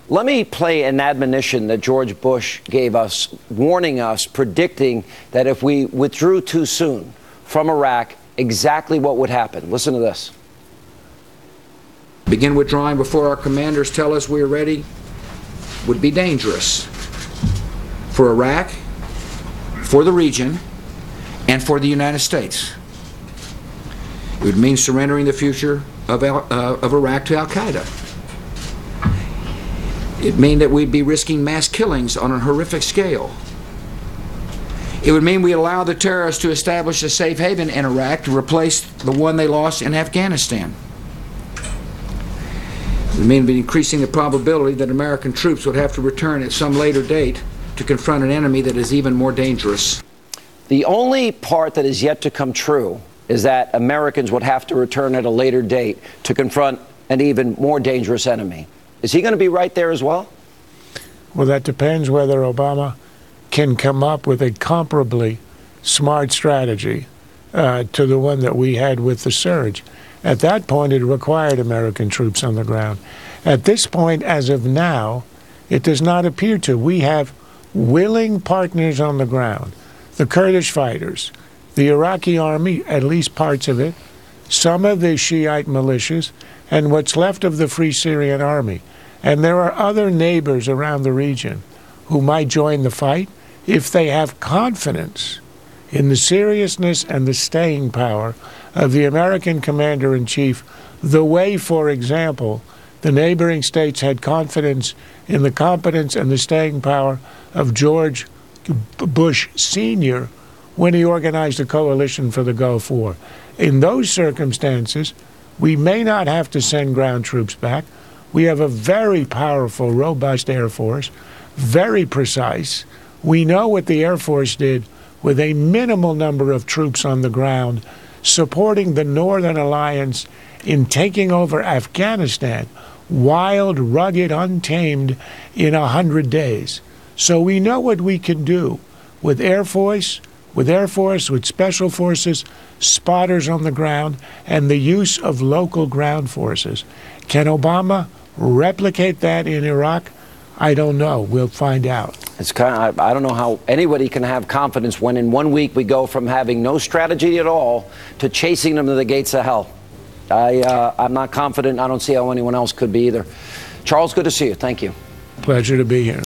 Let me play an admonition that George Bush gave us, warning us, predicting that if we withdrew too soon from Iraq, exactly what would happen. Listen to this. Begin withdrawing before our commanders tell us we are ready would be dangerous for Iraq, for the region, and for the United States. It would mean surrendering the future of Iraq to al-Qaeda. It mean that we'd be risking mass killings on a horrific scale. It would mean we allow the terrorists to establish a safe haven in Iraq to replace the one they lost in Afghanistan. It would mean increasing the probability that American troops would have to return at some later date to confront an enemy that is even more dangerous. The only part that is yet to come true is that Americans would have to return at a later date to confront an even more dangerous enemy. Is he going to be right there as well? Well, that depends whether Obama can come up with a comparably smart strategy to the one that we had with the surge. At that point, it required American troops on the ground. At this point, as of now, it does not appear to. We have willing partners on the ground. The Kurdish fighters, the Iraqi army, at least parts of it, some of the Shiite militias, and what's left of the Free Syrian Army. And there are other neighbors around the region who might join the fight if they have confidence in the seriousness and the staying power of the American commander-in-chief, the way, for example, the neighboring states had confidence in the competence and the staying power of George Bush Sr. when he organized a coalition for the Gulf War. In those circumstances, we may not have to send ground troops back. We have a very powerful, robust Air Force, very precise. We know what the Air Force did with a minimal number of troops on the ground, supporting the Northern Alliance in taking over Afghanistan, wild, rugged, untamed, in 100 days. So we know what we can do with Air Force, with Special Forces, spotters on the ground, and the use of local ground forces. Can Obama replicate that in Iraq? I don't know. We'll find out. It's I don't know how anybody can have confidence when in 1 week we go from having no strategy at all to chasing them to the gates of hell. I'm not confident. I don't see how anyone else could be either. Charles, good to see you. Thank you. Pleasure to be here.